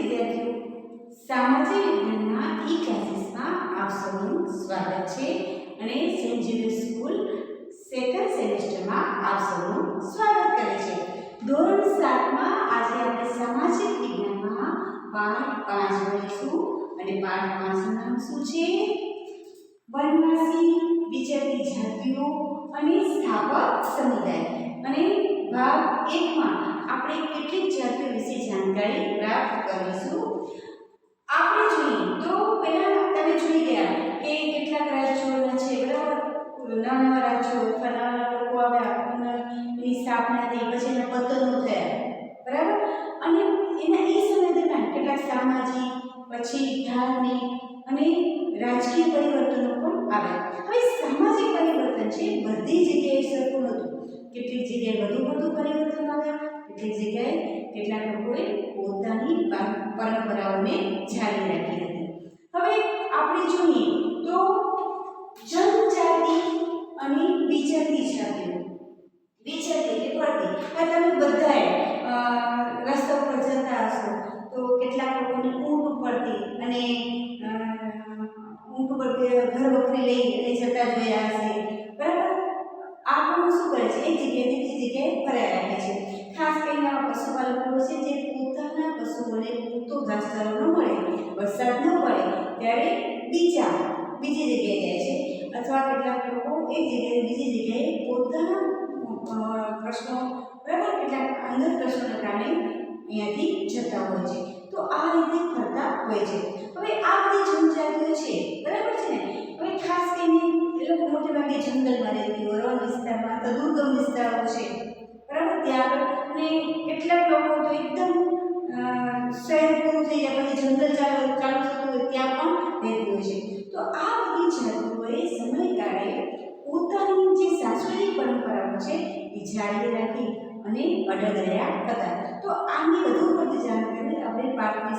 વિદ્યાર્થીઓ, સામાજિક વિજ્ઞાનના ક્લાસીસમાં આપ સૌનું સ્વાગત છે અને સેન્ટ ઝેવિયર સ્કૂલ સેકન્ડ સેમેસ્ટરમાં આપ સૌનું સ્વાગત કરે છે. ધોરણ 7માં આજે આપણે સામાજિક વિજ્ઞાનમાં પાઠ 5 ભણીશું અને પાઠ 5 નું નામ શું છે? વનવાસી, વિચરતી જાતિઓ અને સ્થાપક સમુદાય. અને ભાગ 1 માં આપણે કેટલીક જાતિઓ વિશે જાણકારી પ્રાપ્ત કરીશું. આપણે જોઈએ તો પહેલા તમે જોઈ ગયા કે કેટલાક રાજ્યોના છે, બરાબર, નાના રાજ્યો અથવા નાના લોકો આવ્યા, એની સ્થાપના થઈ, પછી એના પતનો થયા, બરાબર. અને એના એ સમય દરમિયાન કેટલાક સામાજિક, પછી ધાર્મિક અને રાજકીય પરિવર્તનો પણ આવ્યા. હવે સામાજિક પરિવર્તન છે બધી જગ્યાએ સરખું નહોતું. કેટલીક જગ્યાએ વધુ પરિવર્તન આવ્યા, કેટલીક જગ્યાએ કેટલાક લોકોએ પોતાની પરંપરાઓને જાળવી રાખી હતી. હવે આપણે જોઈએ તો જનજાતિ અને વિચરતી જાતિઓ. વિચરતી એટલે ફરતી. તમે બધાએ રસ્તા પર જતા હશો તો કેટલાક લોકોને ઊંટ ઉપરથી અને ઊંટ ઉપર ઘર વખરી લઈ અને જતા જોયા હશે, બરાબર. આ લોકો શું કરે છે? એક જગ્યાએથી બીજી જગ્યાએ ફર્યા રાખે છે. ખાસ કરીને આવા પશુપાલકો છે જે પોતાના પશુઓને પૂરતો ઘાસચારો ન મળે, વરસાદ ન પડે ત્યારે બીજી જગ્યાએ જાય છે. અથવા કેટલાક લોકો એક જગ્યાએ બીજી જગ્યાએ પોતાના પ્રશ્નો, બરાબર, કેટલાક અંદર પ્રશ્નોના કારણે અહીંયાથી જતા હોય છે. તો આ રીતે ફરતા હોય છે. હવે આ બધી જનજાતિઓ છે, બરાબર છે ને. હવે ખાસ કરીને એ લોકો મોટે ભાગે જંગલમાં રહેતી હોય, રણ વિસ્તારમાં, તો દુર્ગમ વિસ્તારો છે, બરાબર, ત્યાં. અને કેટલાક લોકો તો એકદમ શહેર પૂરું થઈ જાય પછી જંગલ ચાલુ થતું હોય ત્યાં પણ રહેતી હોય છે. તો આ બધી જાતિઓએ સમયગાળે પોતાની જે સાંસ્કૃતિક પરંપરાઓ છે એ જાળવી રાખી અને અડગ રહ્યા હતા. તો આની વધુ પડતી જાણકારી આપણે પાઠની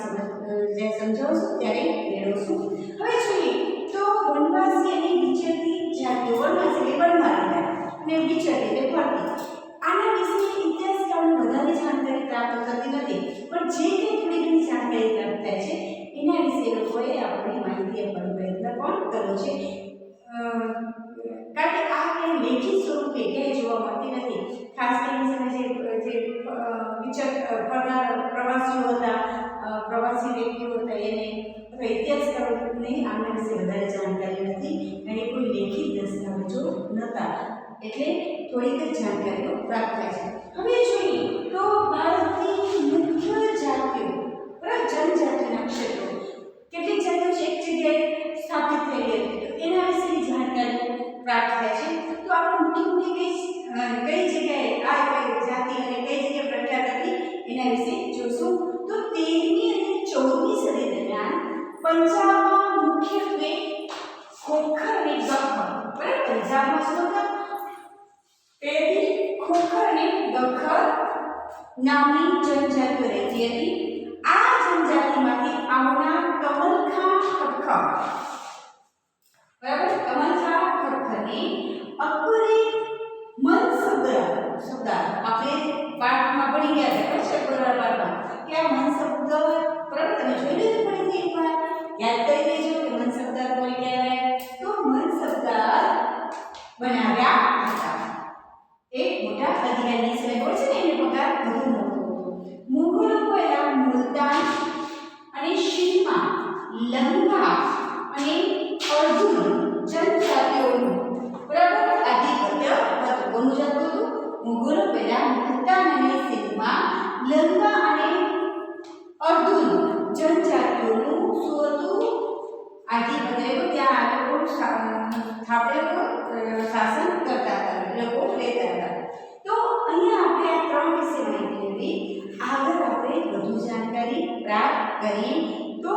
સમજાવશું ત્યારે મેળવશું. હવે જોઈએ તો વનવાસી અને વિચરતી જાતિઓ. વનવાસી એટલે વનમાં રહેતા અને વિચરતી એટલે ફરતી. આના વિશે ઇતિહાસકારોને વધારે જાણકારી પ્રાપ્ત થતી નથી, પણ જે કંઈ થોડી ઘણી જાણકારી પ્રાપ્ત થાય છે એના વિશે લોકોએ આપણને માહિતી આપવાનો પ્રયત્ન પણ કર્યો છે. કારણ કે આ કંઈ લેખિત સ્વરૂપે ક્યાંય જોવા મળતી નથી. ખાસ કરીને જે ફરનાર પ્રવાસીઓ હતા, પ્રવાસી વ્યક્તિઓ હતા, એને અથવા ઇતિહાસકારોને આના વિશે વધારે જાણકારી નથી અને કોઈ લેખિત દસ્તાવેજો નહોતા, એટલે થોડીક જ જાણકારીઓ પ્રાપ્ત થાય છે. હવે જોઈએ તો ભારતની મુખ્ય જાતિઓ, બરાબર, જનજાતિના ક્ષેત્રો. કેટલીક જાતિઓ એક જગ્યાએ સ્થાપિત થયેલી હતી તો એના વિશેની જાણકારીઓ પ્રાપ્ત થાય છે. તો આપણે મુખ્ય કઈ જગ્યાએ આ જાતિ અને કઈ જગ્યાએ પ્રખ્યાત હતી એના વિશે જોશું. તો 13મી અને 14મી સદી દરમિયાન પંજાબમાં મુખ્યત્વે ખોખર અને ગખ્ખર, બરાબર, પંજાબમાં શું હતા? પેલી ખોખર અને ગખ્ખર નામની જનજાતિઓ રહેતી હતી. આ જનજાતિમાંથી આવનાર કમલખાં ખખ્ખર, બરાબર, કમલખાં ખખ્ખરને અકબરે મનસબદાર, આપણે પાઠમાં ભણી ગયા હતા, છે પુરાણમાં કે આ મનસબદાર, બરાબર, તમે જોઈ લીધું પડી એકવાર યાદ કરી લેજો કે મનસબદાર કોણ કહેવાય. તો મનસબદાર બનાવ્યા હતા. એક મોટા અધિકારીની સમય હોય છે ને એને પગાર વધુ મળતો હતો. મુઘલો પહેલા મુલતાન અને શિલ્પા, લંકા અને અર્જુન જનજાતિઓનું, બરાબર, આધિપત્ય હતું. કોનું જાતું હતું? મુઘલો પહેલા મુલતાન અને શિલ્પા, લંકા અને અર્જુન જનજાતિઓનું શું હતું? આધિપત્ય. ત્યાં આ લોકો શાસન કરતા હતા, લોકો રહેતા હતા. તો અહીંયા આપણે આ 3 વિશે માહિતી મેળવી. આગળ આપણે વધુ જાણકારી પ્રાપ્ત કરીએ. તો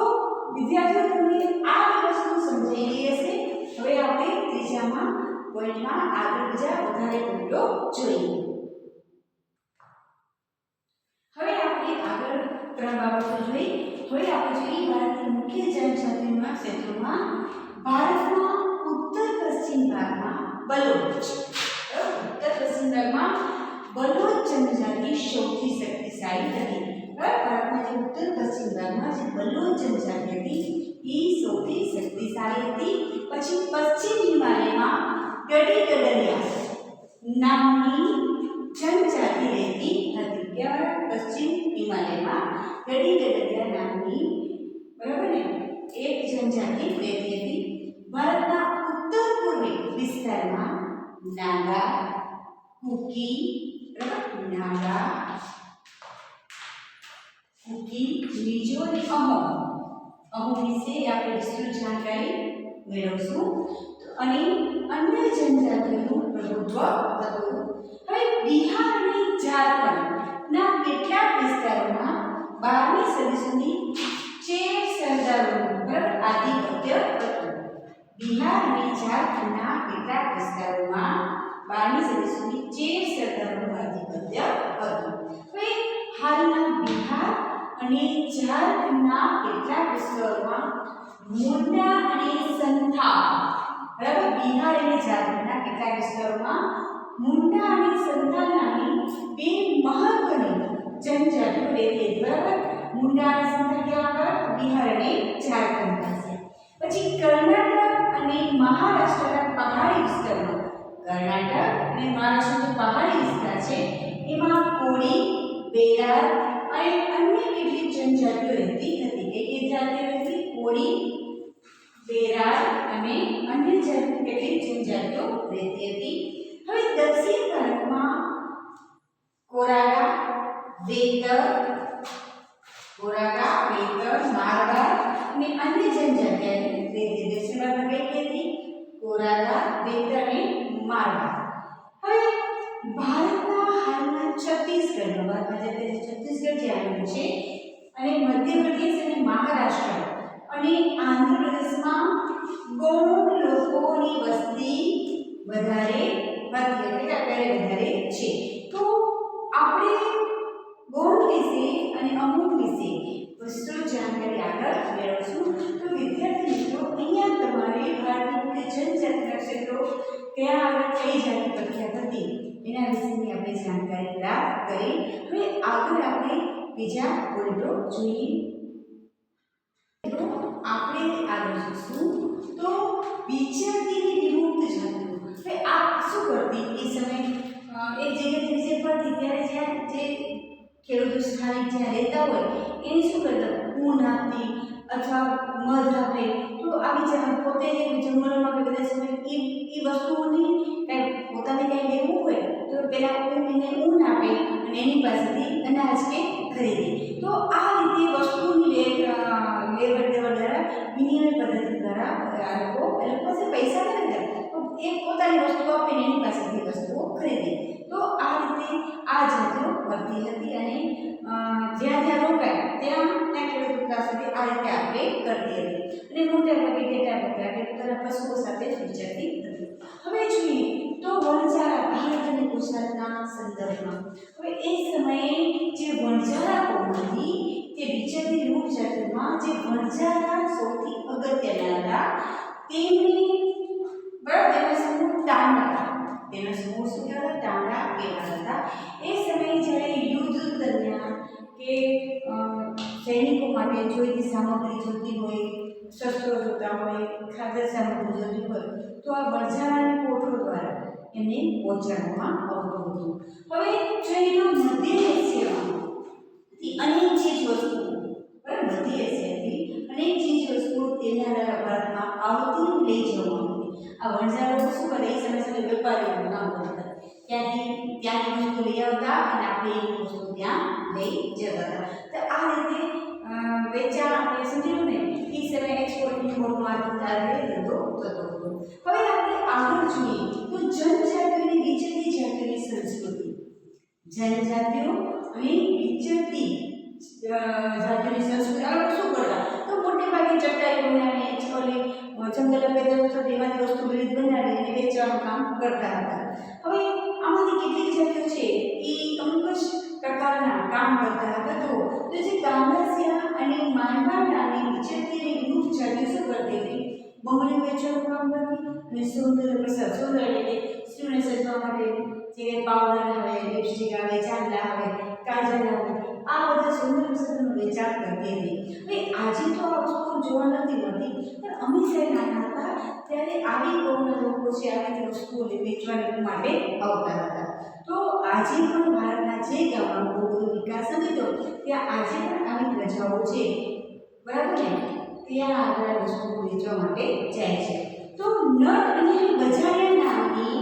વિદ્યાર્થીઓ તમને આ વસ્તુ સમજાઈ હશે. હવે આપણે ત્રીજામાં પોઈન્ટમાં આગળ બીજા વધારે પોઈન્ટો જોઈએ. હવે આપણે આગળ 3 બાબતો જોઈ. હવે આપણે જોઈએ ભારતની મુખ્ય જનજાતિના ક્ષેત્રોમાં. ભારતમાં ઉત્તર પશ્ચિમ ભાગમાં બલોચ, ઉત્તર પશ્ચિમ ભાગમાં બલોચ જનજાતિ સૌથી શક્તિશાળી હતી. ભારતમાં જે ઉત્તર પશ્ચિમ ભાગમાં જે બલોચ જનજાતિ હતી એ સૌથી શક્તિશાળી હતી. પછી પશ્ચિમ હિમાલયમાં ગડી-ગડરિયા નામની જનજાતિ રહેતી હતી. કેવળ પશ્ચિમ હિમાલયમાં ગડી-ગડરિયા નામની, બરાબર ને, એક જનજાતિ રહેતી હતી. ભારતના ઉત્તર પૂર્વી વિસ્તારમાં નાગા, કુકી, મિજો અને અમો વિશે આપણે વિસ્તૃત જાણકારી મેળવશું. અને અન્ય જનજાતિઓનું પ્રભુત્વ હતું. હવે બિહાર અને ઝારખંડના કેટલાક વિસ્તારોમાં 12મી સદી સુધી ચેર સરદારોનું આધિપત્ય હતું. બિહાર અને ઝારખંડના કેટલાક વિસ્તારોમાં 12મી સદી સુધી ચેર સરદારોનું આધિપત્ય હતું. હવે હાલના બિહાર અને ઝારખંડના કેટલાક વિસ્તારોમાં મુંડા અને સંથાલ, બરાબર, બિહાર અને ઝારખંડના કેટલાક વિસ્તારોમાં મુંડા અને સંથાલ નામની બે મહત્વની જનજાતિઓ રહેતી હતી. બરાબર, મુંડા અને સંથાલ કેવા આગળ? બિહાર અને ઝારખંડ પાસે. પછી કર્ણાટક અને મહારાષ્ટ્રના પહાડી વિસ્તારમાં, કર્ણાટક અને મહારાષ્ટ્રનો પહાડી વિસ્તાર છે એમાં કોળી, બેરાર અને અન્ય કેટલીક જનજાતિઓ રહેતી હતી. એક જાતિઓ હતી કોળી, બેરાર અને અન્ય કેટલીક જનજાતિઓ રહેતી હતી. હવે દક્ષિણ ભારતમાં કોરાગા, વેતર, મારવાડ અને અન્ય જનજાતિઓ રહેતી. દક્ષિણ ભારતમાં કઈ હતી? કોરાગા, વેતર અને મારવાડ. હવે ભારતના હાલના છત્તીસગઢમાં, છત્તીસગઢ જે આવેલું છે, અને મધ્યપ્રદેશ અને મહારાષ્ટ્ર અને આંધ્રપ્રદેશમાં ગૌણ લોકોની વસ્તી વધારે છે. તો આપણે ગૌણ વિશે અને અમુક વિશે વિસ્તૃત જાણકારી આગળ મેળવશું. તો વિદ્યાર્થી મિત્રો, અહીંયા તમારે ભારતની મુખ્ય જનજાતિના ક્ષેત્રો કયા આગળ કઈ જાતિ પ્રખ્યાત હતી એના વિશેની આપણે જાણકારી પ્રાપ્ત કરી. હવે આગળ આપણે બીજા પોઈન્ટો જોઈએ. આપણે આગળ જોઈશું તો વિચરતી વિમુક્ત જાતિઓ. હવે આ શું કરતી? એ સમય એક જગ્યાથી બીજે પડતી ત્યારે જ્યાં જે ખેડૂતો સ્થાનિક જ્યાં રહેતા હોય એને શું કરતા? ઊન આપતી અથવા મધ આપે. તો આવી જગ્યા પોતે જંગલોમાં કે બધા સમય એ વસ્તુઓની કંઈ પોતાને કંઈ લેવું હોય તો પેલા એને ઊન આપે અને એની પાસેથી અનાજ કે ખરીદે. તો આ રીતે વસ્તુની લેવડ દેવડ દ્વારા, વિનિમય પદ્ધતિ દ્વારા આ લોકો પાસે પૈસા ખરીદે તો એ પોતાની વસ્તુઓ આપીને એની પાસેથી વસ્તુઓ ખરીદે. તો આ રીતે આ જાતિઓ વર્તી હતી અને જ્યાં જ્યાં રોકાય ત્યાં ખેડૂતો પાસેથી આ રીતે આપણે કરતી હતી. અને મોટા ભાગે ડેટા પોતાના પશુઓ સાથે જ વિચરતી હતી. હવે જોઈએ તો વણઝારા ભારત અને ગુજરાતના સંદર્ભમાં. હવે એ સમયે જે વણઝારા કોમ હતી તે વિચરતી લોક જાતિમાં જે વણઝારા સૌથી અગત્યના હતા. તેમની બરાબર તેનો સમૂહ ટાંડા, તેનો સમૂહ શું કહેવાય? ટાંડા કહેવાતા હતા. એ સમયે જ્યારે યુદ્ધ દરમિયાન કે સૈનિકો માટે જોઈતી સામગ્રી જોઈતી હોય, શસ્ત્રો જોતા હોય, ખાદ્ય સામગ્રી જોઈતી હોય તો આ વણઝારાની કોઠો દ્વારા એમને પહોંચાડવામાં આવતું હતું. હવે જોઈએ તો મધ્ય એશિયામાંથી અનેક ચીજ વસ્તુઓ, બરાબર, મધ્ય એશિયાથી અનેક ચીજ વસ્તુઓ તેના દ્વારા ભારતમાં આવતી લઈ જવામાં આવતી. આ વણઝારાઓ શું કરે? એ સમય સમય વેપારીઓનું કામ કરતા. ત્યાંની વસ્તુ લઈ આવતા અને આપણે એ વસ્તુ ત્યાં લઈ જતા હતા. તો આ રીતે વેચાણ આપણે સમજ્યું ને, એ સમયે એક્સપોર્ટ ઇમ્પોર્ટનો આધારે ધંધો થતો હતો. હવે આપણે આગળ જોઈએ તો જનજાતિઓની વિચરતી જાતિઓની સંસ્કૃતિ. જનજાતિઓ અને વિચરતી જાતિઓની સંસ્કૃતિ આપણે શું કરતા? તો મોટે ભાગે ચટાઈ બનાવીને જંગલ પેદા થતો એમાંથી વસ્તુ વિવિધ બનાવી અને વેચવાનું કામ કરતા હતા. હવે આમાંથી કેટલીક જાતિઓ છે એ અમુક જ પ્રકારના કામ કરતા હતા. તો જે કામરાસિયા અને મારવાડ નામની વિચરતી અને વિમુક્ત જાતિઓ શું કરતી હતી? બંગડી વેચવાનું કામ કરતી અને સૌંદર્ય પ્રસાર, સૌંદર્ય એટલે કે સ્ત્રીઓને સજવા માટે જે પાવડર આવે, લિપસ્ટિક આવે, ચાંદલા આવે, કાજલ આવે, આ બધા સુંદર વસ્તુનું વેચાણ કરતી હતી. હવે આજે તો આ વસ્તુ જોવા નથી મળતી, પણ અમે જ્યારે નાના હતા ત્યારે આવી કોમના લોકો છે આવી વસ્તુઓ વેચવા માટે આવતા હતા. તો આજે પણ ભારતના જે ગામમાં બહુ બધો વિકાસ નથી થયો ત્યાં આજે પણ આવી પ્રજાઓ છે, બરાબર ને, ત્યાં આગળ વસ્તુઓ વેચવા માટે જાય છે. તો નટ અને બજારિયા નામની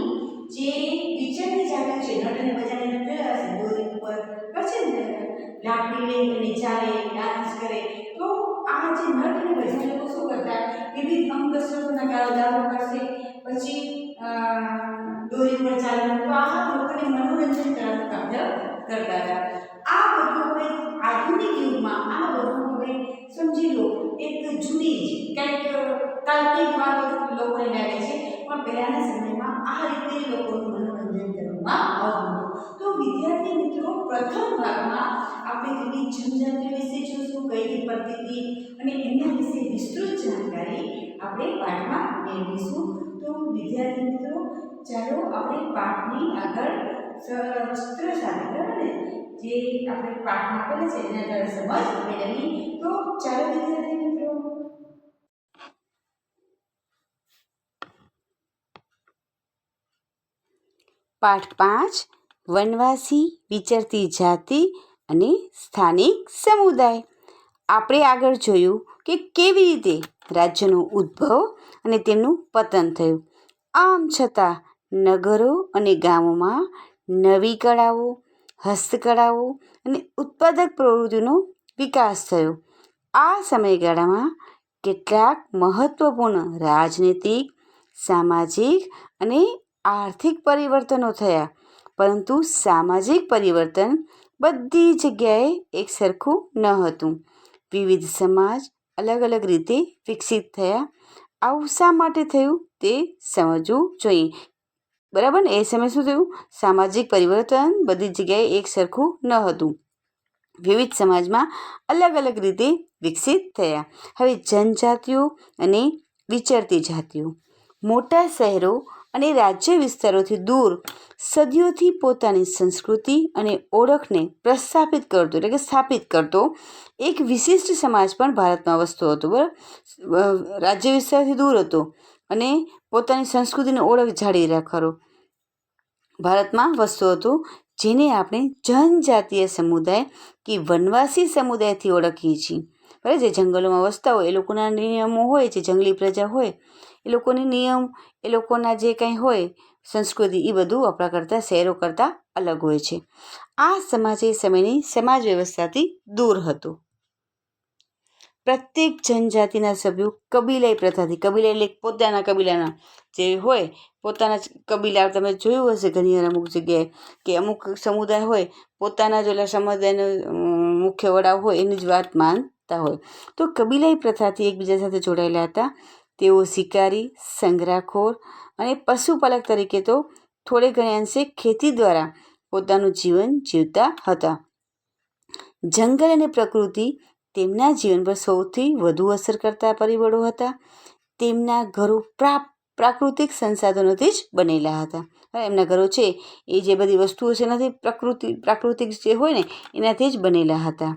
જે વિચારની જાતો છે, નટ અને બજારિયા જોયા હશે, દોરી ઉપર છે ને લાકડી લઈ અને ચાલે, ડાન્સ કરે. તો આ જે નટ અને બજારિયા લોકો શું કરતા, વિવિધ અંગ કસરતોના દાવો કરશે, પછી દોરી પર ચાલવાનું. તો આ લોકોને મનોરંજન કરવાનું કાર્ય કરતા હતા. આ બધું હવે આધુનિક યુગમાં આ બધું હવે સમજી લો એક જૂની જ કંઈક કાલ્પનિક વાત લોકોને લાગે છે, પણ પહેલાના સમયમાં આ રીતે લોકોનું મનોરંજન કરવામાં આવતું હતું. તો વિદ્યાર્થી મિત્રો, પ્રથમ ભાગમાં આપણે વિવિધ જનજાતિઓ વિશે જોશું, કઈ રીતે પડતી હતી અને એમના વિશે વિસ્તૃત જાણકારી આપણે પાઠમાં મેળવીશું. તો વિદ્યાર્થી મિત્રો, ચાલો આપણે પાઠની આગળ ચિત્ર સાથે, બરાબર ને, જે આપણે પાઠમાં આપેલા છે એના આગળ સમજ મેળવી. તો ચાલો વિદ્યાર્થી મિત્રો, પાઠ 5 વનવાસી, વિચરતી જાતિ અને સ્થાનિક સમુદાય. આપણે આગળ જોયું કે કેવી રીતે રાજ્યનો ઉદ્ભવ અને તેમનું પતન થયું. આમ છતાં નગરો અને ગામોમાં નવી કળાઓ, હસ્તકળાઓ અને ઉત્પાદક પ્રવૃત્તિનો વિકાસ થયો. આ સમયગાળામાં કેટલાક મહત્વપૂર્ણ રાજનૈતિક, સામાજિક અને આર્થિક પરિવર્તનો થયા, પરંતુ સામાજિક પરિવર્તન બધી જગ્યાએ એક સરખું ન હતું. વિવિધ સમાજ અલગ અલગ રીતે વિકસિત થયા. આવું શા માટે થયું તે સમજવું જોઈએ, બરાબર ને. એ સમય શું થયું, સામાજિક પરિવર્તન બધી જગ્યાએ એક સરખું ન હતું. વિવિધ સમાજમાં અલગ અલગ રીતે વિકસિત થયા. હવે જનજાતિઓ અને વિચરતી જાતિઓ. મોટા શહેરો અને રાજ્ય વિસ્તારોથી દૂર સદીઓથી પોતાની સંસ્કૃતિ અને ઓળખને પ્રસ્થાપિત કરતો, એટલે કે સ્થાપિત કરતો એક વિશિષ્ટ સમાજ પણ ભારતમાં વસતો હતો. બરાબર, રાજ્ય વિસ્તારથી દૂર હતો અને પોતાની સંસ્કૃતિની ઓળખ જાળવી રાખવાનો ભારતમાં વસતો હતો, જેને આપણે જનજાતીય સમુદાય કે વનવાસી સમુદાયથી ઓળખીએ છીએ. બરાબર, જે જંગલોમાં વસતા હોય એ લોકોના નિયમો હોય, જે જંગલી પ્રજા હોય એ લોકોની નિયમ, એ લોકોના જે કંઈ હોય સંસ્કૃતિ, એ બધું આપણા કરતાં, શહેરો કરતાં અલગ હોય છે. આ સમાજ એ સમયની સમાજ વ્યવસ્થાથી દૂર હતો. પ્રત્યેક જનજાતિના સભ્યો કબીલાઈ પ્રથાથી, કબીલા એટલે પોતાના કબીલાના જે હોય, પોતાના કબીલા, તમે જોયું હશે ઘણી વાર અમુક જગ્યાએ કે અમુક સમુદાય હોય પોતાના જ ઓલા સમુદાયનો મુખ્ય વડા હોય એની જ વાત માનતા હોય. તો કબીલાઈ પ્રથાથી એકબીજા સાથે જોડાયેલા હતા. તેઓ શિકારી, સંગ્રહખોર અને પશુપાલક તરીકે તો થોડે ઘણે અંશે ખેતી દ્વારા પોતાનું જીવન જીવતા હતા. જંગલ અને પ્રકૃતિ તેમના જીવન પર સૌથી વધુ અસર કરતા પરિબળો હતા. તેમના ઘરો પ્રાકૃતિક સંસાધનોથી જ બનેલા હતા. એમના ઘરો છે એ જે બધી વસ્તુઓ છે એનાથી પ્રાકૃતિક જે હોય ને એનાથી જ બનેલા હતા.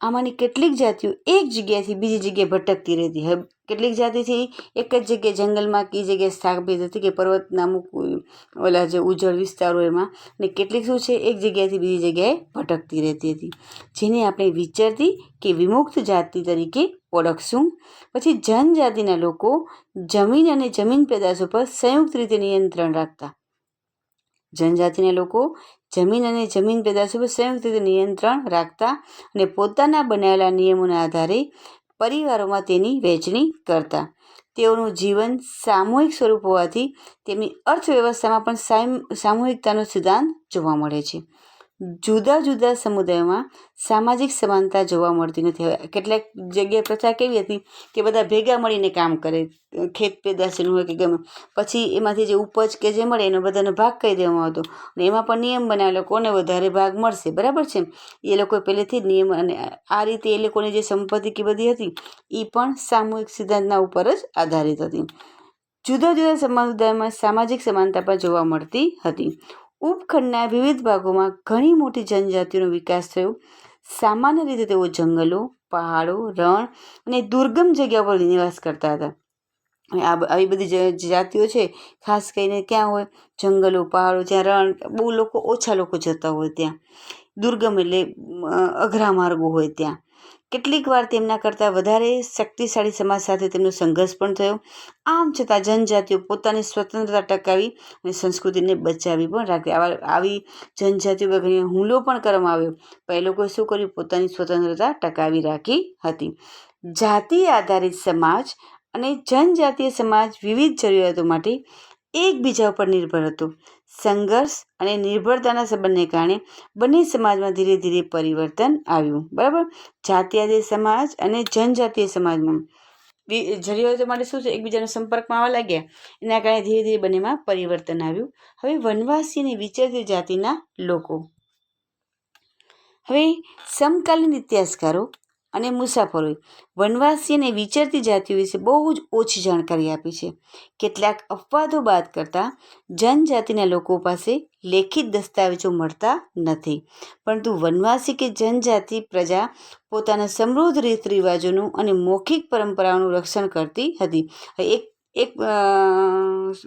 આમાંની કેટલીક જાતિઓ એક જગ્યાએથી બીજી જગ્યાએ ભટકતી રહેતી. હવે કેટલીક જાતિથી એક જ જગ્યાએ જંગલમાં કઈ જગ્યાએ સ્થાપિત હતી કે પર્વતના અમુક ઓલા જે ઉજળ વિસ્તારો એમાં, ને કેટલીક શું છે એક જગ્યાએથી બીજી જગ્યાએ ભટકતી રહેતી હતી, જેને આપણે વિચરતી કે વિમુક્ત જાતિ તરીકે ઓળખશું. પછી જનજાતિના લોકો જમીન અને જમીન પેદાશો પર સંયુક્ત રીતે નિયંત્રણ રાખતા. જનજાતિના લોકો જમીન અને જમીન પેદાશો પર સંયુક્ત રીતે નિયંત્રણ રાખતા અને પોતાના બનાવેલા નિયમોના આધારે પરિવારોમાં તેની વહેંચણી કરતા. તેઓનું જીવન સામૂહિક સ્વરૂપ હોવાથી તેમની અર્થવ્યવસ્થામાં પણ સામૂહિકતાનો સિદ્ધાંત જોવા મળે છે. જુદા જુદા સમુદાયોમાં સામાજિક સમાનતા જોવા મળતી નથી. હવે કેટલાક જગ્યાએ પ્રથા કેવી હતી કે બધા ભેગા મળીને કામ કરે, ખેત પેદાશનું હોય કે ગમે, પછી એમાંથી જે ઉપજ કે જે મળે એનો બધાનો ભાગ કહી દેવામાં આવતો અને એમાં પણ નિયમ બનાવેલો કોને વધારે ભાગ મળશે. બરાબર છે, એ લોકો પહેલેથી જ નિયમ, અને આ રીતે એ લોકોની જે સંપત્તિ કે બધી હતી એ પણ સામૂહિક સિદ્ધાંતના ઉપર જ આધારિત હતી. જુદા જુદા સમુદાયોમાં સામાજિક સમાનતા પણ જોવા મળતી હતી. ઉપખંડના વિવિધ ભાગોમાં ઘણી મોટી જનજાતિઓનો વિકાસ થયો. સામાન્ય રીતે તેઓ જંગલો, પહાડો, રણ અને દુર્ગમ જગ્યા પર નિવાસ કરતા હતા. આવી બધી જાતિઓ છે, ખાસ કરીને ક્યાં હોય? જંગલો, પહાડો, જ્યાં રણ બહુ ઓછા લોકો જતા હોય ત્યાં, દુર્ગમ એટલે અઘરા માર્ગો હોય ત્યાં. કેટલીક વાર તેમના કરતાં વધારે શક્તિશાળી સમાજ સાથે તેમનો સંઘર્ષ પણ થયો. આમ છતાં જનજાતિઓ પોતાની સ્વતંત્રતા ટકાવી અને સંસ્કૃતિને બચાવી પણ રાખી. આવી જનજાતિઓ પર હુમલો પણ કરવામાં આવ્યો, પણ એ લોકોએ શું કર્યું? પોતાની સ્વતંત્રતા ટકાવી રાખી હતી. જાતિ આધારિત સમાજ અને જનજાતીય સમાજ વિવિધ જરૂરિયાતો માટે એકબીજા ઉપર નિર્ભર હતો. સંઘર્ષ અને નિર્ભરતાના સંબંધને કારણે બંને સમાજમાં ધીરે ધીરે પરિવર્તન આવ્યું. બરાબર? જાતિયાદી સમાજ અને જનજાતીય સમાજમાં જરૂરિયાતો માટે શું છે? એકબીજાના સંપર્કમાં આવવા લાગ્યા. એના કારણે ધીરે ધીરે બંનેમાં પરિવર્તન આવ્યું. હવે વનવાસી અને વિચરતી જાતિના લોકો. હવે સમકાલીન ઇતિહાસકારો અને મુસાફરોએ વનવાસી અને વિચરતી જાતિઓ વિશે બહુ જ ઓછી જાણકારી આપી છે. કેટલાક અપવાદો બાદ કરતાં જનજાતિના લોકો પાસે લેખિત દસ્તાવેજો મળતા નથી, પરંતુ વનવાસી કે જનજાતિ પ્રજા પોતાના સમૃદ્ધ રીત રિવાજોનું અને મૌખિક પરંપરાઓનું રક્ષણ કરતી હતી. એક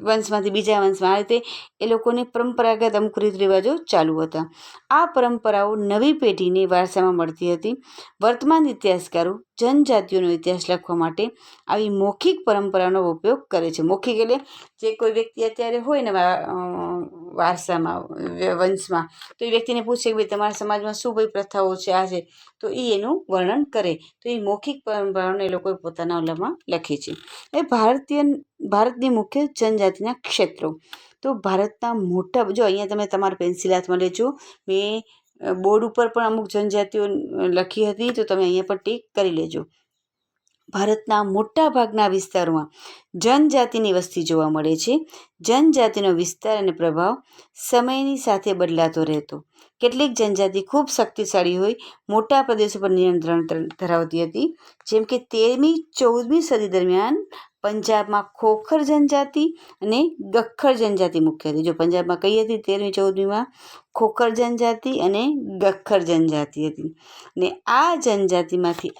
વંશમાંથી બીજા વંશમાં આ રીતે એ લોકોની પરંપરાગત અમુક રીત રિવાજો ચાલુ હતા. આ પરંપરાઓ નવી પેઢીને વારસામાં મળતી હતી. વર્તમાન ઇતિહાસકારો જનજાતિઓનો ઇતિહાસ લખવા માટે આવી મૌખિક પરંપરાનો ઉપયોગ કરે છે. મૌખિક એટલે જે કોઈ વ્યક્તિ અત્યારે હોય ને વારસામાં, વંશમાં, તો એ વ્યક્તિને પૂછે કે ભાઈ તમારા સમાજમાં શું ભાઈ પ્રથાઓ છે, આ છે, તો એ એનું વર્ણન કરે. તો એ મૌખિક પરંપરાઓને એ લોકોએ પોતાના ઓલામાં લખી છે. એ ભારતની મુખ્ય જનજાતિના ક્ષેત્રો. તો ભારતના મોટા, જો અહીંયા તમે તમારા પેન્સિલ હાથમાં લેજો, મેં બોર્ડ ઉપર પણ અમુક જનજાતિઓ લખી હતી, તો તમે અહીંયા પણ ટીક કરી લેજો. ભારતના મોટા ભાગના વિસ્તારોમાં જનજાતિની વસ્તી જોવા મળે છે. જનજાતિનો વિસ્તાર અને પ્રભાવ સમયની સાથે બદલાતો રહેતો. કેટલીક જનજાતિ ખૂબ શક્તિશાળી હોય મોટા પ્રદેશો પર નિયંત્રણ ધરાવતી હતી. જેમ કે 13મી-14મી સદી દરમિયાન પંજાબમાં ખોખર જનજાતિ અને ગખ્ખર જનજાતિ મુખ્ય હતી. જો પંજાબમાં કઈ હતી? 13મી-14મીમાં ખોખર જનજાતિ અને ગખ્ખર જનજાતિ હતી. ને આ જનજાતિમાંથી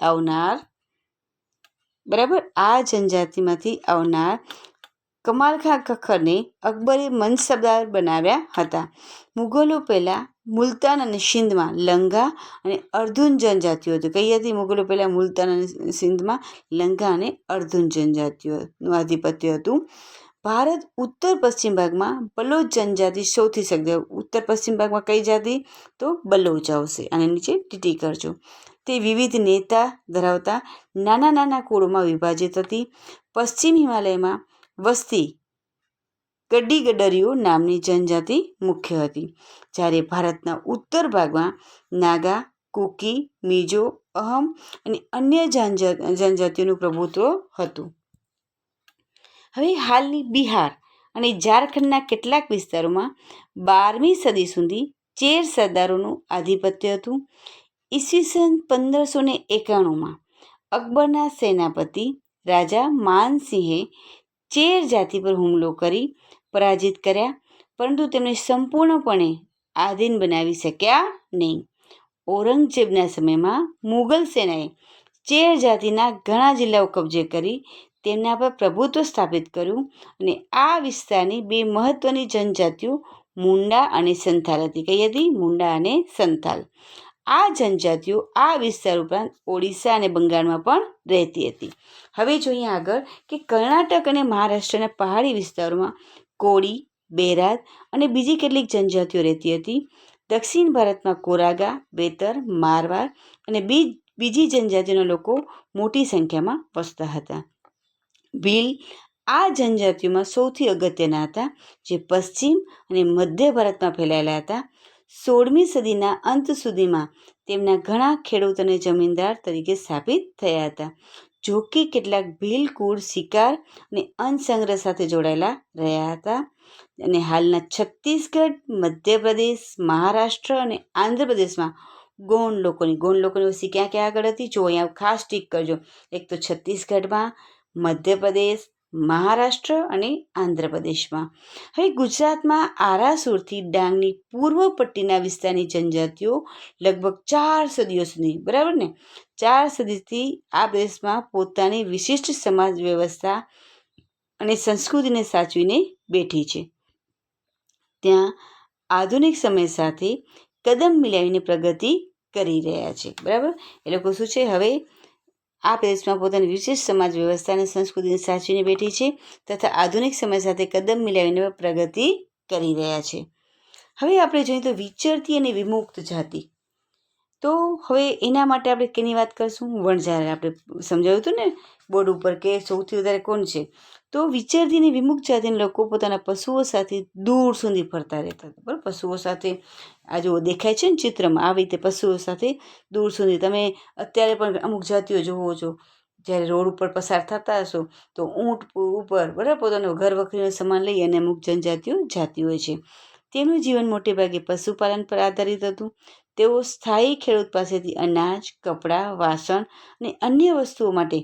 આવનાર કમાલખાં ખખ્ખરને અકબરે મનસબદાર બનાવ્યા હતા. મુગલો પહેલાં મુલતાન અને સિંધમાં લંગા અને અર્ધુન જનજાતિઓ હતી. કઈ હતી? મુગલો પહેલાં મુલતાન અને સિંધમાં લંગા અને અર્ધુન જનજાતિઓનું આધિપત્ય હતું. ભારત ઉત્તર પશ્ચિમ ભાગમાં બલોચ જનજાતિ સૌથી સક્રિય. ઉત્તર પશ્ચિમ ભાગમાં કઈ જાતિ? તો બલોચ આવશે. આને નીચે ટીટી કરજો. તે વિવિધ નેતા ધરાવતા નાના નાના કુળોમાં વિભાજિત હતી. પશ્ચિમ હિમાલયમાં વસતી ગડ્ડીગડરીઓ નામની જનજાતિ મુખ્ય હતી. જ્યારે ભારતના ઉત્તર ભાગમાં નાગા, કુકી, મિજો, અહમ અને અન્ય જનજાતિઓનું પ્રભુત્વ હતું. હવે હાલની બિહાર અને ઝારખંડના કેટલાક વિસ્તારોમાં 12મી સદી સુધી ચેર સરદારોનું આધિપત્ય હતું. ઈસવીસન 1591માં અકબરના સેનાપતિ રાજા માનસિંહે ચેર જાતિ પર હુમલો કરી પરાજિત કર્યા, પરંતુ તેમને સંપૂર્ણપણે આધીન બનાવી શક્યા નહીં. ઔરંગઝેબના સમયમાં મુગલ સેનાએ ચેર જાતિના ઘણા જિલ્લાઓ કબજે કરી તેમના પર પ્રભુત્વ સ્થાપિત કર્યું અને આ વિસ્તારની બે મહત્વની જનજાતિઓ મુંડા અને સંથાલ હતી. કઈ હતી? મુંડા અને સંથાલ. આ જનજાતિઓ આ વિસ્તાર ઉપરાંત ઓડિશા અને બંગાળમાં પણ રહેતી હતી. હવે જોઈએ આગળ કે કર્ણાટક અને મહારાષ્ટ્રના પહાડી વિસ્તારોમાં કોળી, બેરાદ અને બીજી કેટલીક જનજાતિઓ રહેતી હતી. દક્ષિણ ભારતમાં કોરાગા, બેતર, મારવાડ અને બીજી જનજાતિના લોકો મોટી સંખ્યામાં વસતા હતા. ભીલ આ જનજાતિઓમાં સૌથી અગત્યના હતા, જે પશ્ચિમ અને મધ્ય ભારતમાં ફેલાયેલા હતા. 16મી સદીના અંત સુધીમાં તેમના ઘણા ખેડૂત અને જમીનદાર તરીકે સ્થાપિત થયા હતા. જો કે કેટલાક ભીલ કુળ શિકાર અને અન્ન સંગ્રહ સાથે જોડાયેલા રહ્યા હતા. અને હાલના છત્તીસગઢ, મધ્યપ્રદેશ, મહારાષ્ટ્ર અને આંધ્રપ્રદેશમાં ગોંડ લોકોની વસ્તી ક્યાં ક્યાં આગળ હતી? જો અહીંયા ખાસ ટીક કરજો. એક તો છત્તીસગઢમાં, મધ્યપ્રદેશ, મહારાષ્ટ્ર અને આંધ્રપ્રદેશમાં. હવે ગુજરાતમાં આરાસુરથી ડાંગની પૂર્વ પટ્ટીના વિસ્તારની જનજાતિઓ લગભગ 4 સદીઓ સુધી, બરાબર ને, 4 સદીથી આ પ્રદેશમાં પોતાની વિશિષ્ટ સમાજ વ્યવસ્થા અને સંસ્કૃતિને સાચવીને બેઠી છે. ત્યાં આધુનિક સમય સાથે કદમ મિલાવીને પ્રગતિ કરી રહ્યા છે. બરાબર, એ લોકો શું છે, હવે આ પ્રદેશમાં પોતાની વિશેષ સમાજ વ્યવસ્થા અને સંસ્કૃતિને સાચવીને બેઠી છે તથા આધુનિક સમય સાથે કદમ મિલાવીને પ્રગતિ કરી રહ્યા છે. હવે આપણે જોઈએ તો વિચરતી અને વિમુક્ત જાતિ. તો હવે એના માટે આપણે કેની વાત કરશું? વણઝારા. આપણે સમજાવ્યું હતું ને બોર્ડ ઉપર કે સૌથી વધારે કોણ છે? તો વિચરતી અને વિમુક્ત જાતિના લોકો પોતાના પશુઓ સાથે દૂર સુધી ફરતા રહેતા હતા. બરાબર, પશુઓ સાથે આ જો દેખાય છે ને ચિત્રમાં, આવી રીતે પશુઓ સાથે દૂર સુધી. તમે અત્યારે પણ અમુક જાતિઓ જોવો છો, જ્યારે રોડ ઉપર પસાર થતા હશો તો ઊંટ ઉપર, બરાબર, પોતાનો ઘર વખરીનો સામાન લઈ અને અમુક જનજાતિઓ જાતી હોય છે. તેમનું જીવન મોટે ભાગે પશુપાલન પર આધારિત હતું. તેઓ સ્થાયી ખેડૂત પાસેથી અનાજ, કપડાં, વાસણ અને અન્ય વસ્તુઓ માટે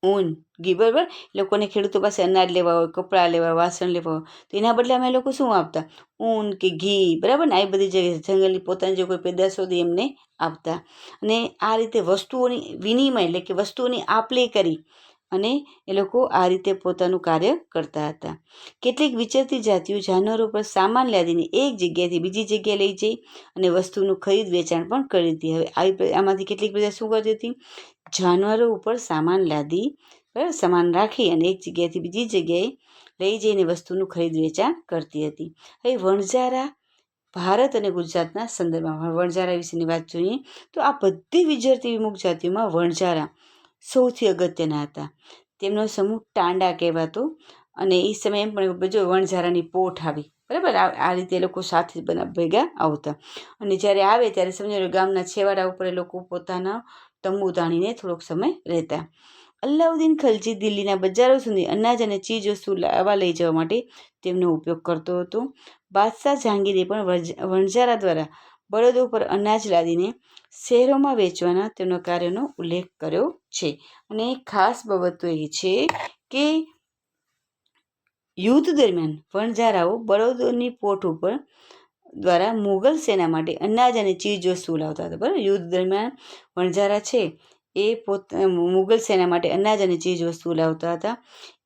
ઊન, ઘી, બરાબર, લોકોને ખેડૂતો પાસે અનાજ લેવા હોય, કપડાં લેવા, વાસણ લેવા હોય તો એના બદલે અમે લોકો શું આપતા? ઊન કે ઘી, બરાબર ને, આવી બધી જગ્યાએ જંગલની પોતાની જે કોઈ પેદાશ હોય એમને આપતા. અને આ રીતે વસ્તુઓની વિનિમય એટલે કે વસ્તુઓની આપ-લે કરી અને એ લોકો આ રીતે પોતાનું કાર્ય કરતા હતા. કેટલીક વિચરતી જાતિઓ જાનવરો પર સામાન લાદીને એક જગ્યાએથી બીજી જગ્યાએ લઈ જઈ અને વસ્તુનું ખરીદ વેચાણ પણ કરી હતી. હવે આમાંથી કેટલીક પ્રજા શું કરતી હતી? જાનવરો ઉપર સામાન લાદી, બરાબર, સામાન રાખી અને એક જગ્યાએથી બીજી જગ્યાએ લઈ જઈને વસ્તુનું ખરીદ વેચાણ કરતી હતી. હવે વણઝારા ભારત અને ગુજરાતના સંદર્ભમાં વણઝારા વિશેની વાત જોઈએ તો આ બધી વિચરતી વિમુક્ત જાતિઓમાં વણઝારા સૌથી અગત્યના હતા. તેમનો સમૂહ ટાંડા કહેવાતો અને એ સમયે પણ જો વણઝારાની પોઠ આવી, બરાબર, આ રીતે એ લોકો સાથે ભેગા આવતા અને જ્યારે આવે ત્યારે સમજો ગામના છેવાડા ઉપર એ લોકો પોતાના તંબુ તાણીને થોડોક સમય રહેતા. અલ્લાઉદ્દીન ખલજી દિલ્હીના બજારો સુધી અનાજ અને ચીજ વસ્તુ લાવવા લઈ જવા માટે તેમનો ઉપયોગ કરતો હતો. બાદશાહ જહાંગીરે પણ વણઝારા દ્વારા બળદો પર અનાજ લાદીને શહેરોમાં વેચવાના તેમના કાર્યનો ઉલ્લેખ કર્યો છે. અને ખાસ બાબત તો એ છે કે યુદ્ધ દરમિયાન વણઝારાઓ બળદોની પોઠ ઉપર દ્વારા મુગલ સેના માટે અનાજ અને ચીજ વસ્તુ લાવતા હતા. બરાબર, યુદ્ધ દરમિયાન વણઝારા છે એ મુગલ સેના માટે અનાજ અને ચીજ વસ્તુ લાવતા હતા.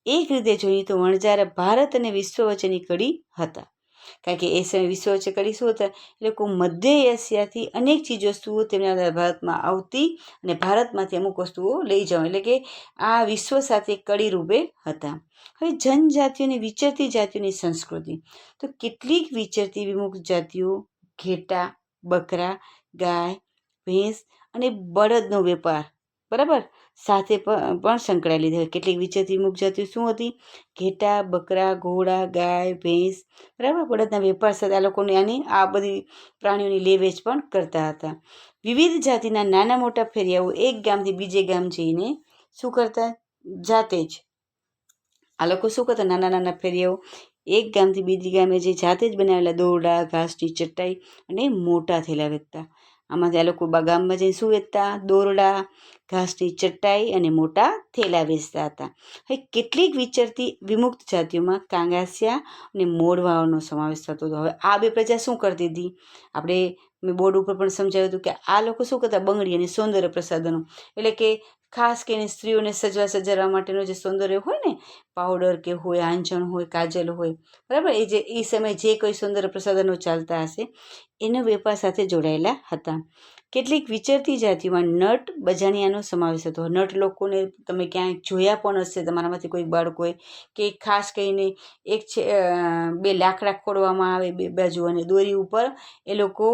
એક રીતે જોઈએ તો વણઝારા ભારત અને વિશ્વ વચ્ચેની કડી હતા. કારણ કે એ સમયે વિશ્વ વચ્ચે કડી શું હતા? એ લોકો મધ્ય એશિયાથી અનેક ચીજ વસ્તુઓ તેમના ભારતમાં આવતી અને ભારતમાંથી અમુક વસ્તુઓ લઈ જવા, એટલે કે આ વિશ્વ સાથે કડી રૂપે હતા. હવે જનજાતિઓની વિચરતી જાતિઓની સંસ્કૃતિ. તો કેટલીક વિચરતી વિમુક્ત જાતિઓ ઘેટા, બકરા, ગાય, ભેંસ અને બળદનો વેપાર, બરાબર, સાથે પણ સંકળાયેલી હતી. કેટલીક વિચરતી વિમુક્ત જાતિઓ શું હતી? ઘેટા, બકરા, ઘોડા, ગાય, ભેંસ, બરાબર, બળદના વેપાર સાથે આ લોકોને આ બધી પ્રાણીઓની લે વેચ પણ કરતા હતા. વિવિધ જાતિના નાના મોટા ફેરિયાઓ એક ગામથી બીજે ગામ જઈને શું કરતા? જાતે જ આ લોકો શું કરતા? નાના નાના ફેરિયાઓ એક ગામથી બીજી ગામે જે જાતે જ બનાવેલા દોરડા, ઘાસની ચટાઈ અને મોટા થેલા વેચતા. આમાંથી આ લોકો ગામમાં જઈને શું વેચતા? દોરડા, ઘાસની ચટાઈ અને મોટા થેલા વેચતા હતા. હવે કેટલીક વિચરતી વિમુક્ત જાતિઓમાં કાંગાસિયા અને મોડવાઓનો સમાવેશ થતો હતો. હવે આ બે પ્રજા શું કરતી હતી? આપણે મેં બોર્ડ ઉપર પણ સમજાવ્યું હતું કે આ લોકો શું કરતા? બંગડી અને સૌંદર્ય પ્રસાધનો, એટલે કે ખાસ કરીને સ્ત્રીઓને સજાવવા માટેનો જે સૌંદર્ય હોય ને, પાવડર કે હોય, આંજણ હોય, કાજલ હોય, બરાબર, એ સમયે જે કોઈ સૌંદર્ય પ્રસાધનો ચાલતા હશે એનો વેપાર સાથે જોડાયેલા હતા. કેટલીક વિચરતી જાતિઓમાં નટ બજાણિયાનો સમાવેશ હતો. નટ લોકોને તમે ક્યાંય જોયા પણ હશે તમારામાંથી કોઈ બાળકોએ, કે ખાસ કરીને એક છે બે લાકડા ખોડવામાં આવે બે બાજુ અને દોરી ઉપર એ લોકો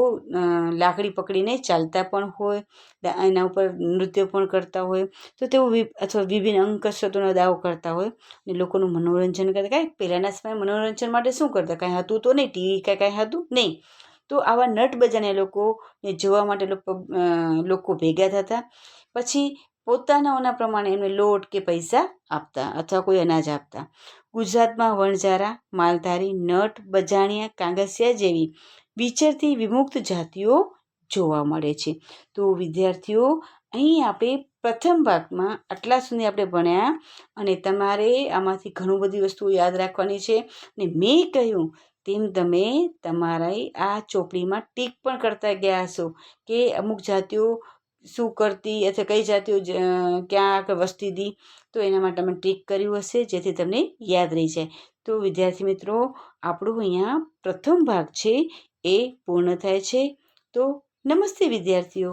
લાકડી પકડીને ચાલતા પણ હોય, એના ઉપર નૃત્ય પણ કરતા હોય. તો તેઓ અથવા વિભિન્ન અંગ કસરતોનો દાવો કરતા હોય અને લોકોનું મનોરંજન કરતા. કાંઈ પહેલાંના સમયે મનોરંજન માટે શું કરતા? કાંઈ હતું તો નહીં, ટીવી કાંઈ હતું નહીં. તો આવા નટ બજાને લોકોને જોવા માટે લોકો ભેગા થતા. પછી પોતાનાઓના પ્રમાણે એમને લોટ કે પૈસા આપતા અથવા કોઈ અનાજ આપતા. ગુજરાતમાં વણઝારા, માલધારી, નટ, બજાણિયા, કાંગસિયા જેવી વિચરતી વિમુક્ત જાતિઓ જોવા મળે છે. તો વિદ્યાર્થીઓ, અહીં આપણે પ્રથમ ભાગમાં આટલા સુધી આપણે ભણ્યા અને તમારે આમાંથી ઘણું બધી વસ્તુઓ યાદ રાખવાની છે. ને મેં કહ્યું તેમ તમે તમારી આ ચોપડીમાં ટીક પણ કરતા ગયા હશો કે અમુક જાતિઓ શું કરતી અથવા કઈ જાતિઓ ક્યાં આગળ વસતી હતી, તો એના માટે તમે ટીક કર્યું હશે જેથી તમને યાદ રહી જાય. તો વિદ્યાર્થી મિત્રો, આપણું અહીંયા પ્રથમ ભાગ છે એ પૂર્ણ થાય છે. તો નમસ્તે વિદ્યાર્થીઓ.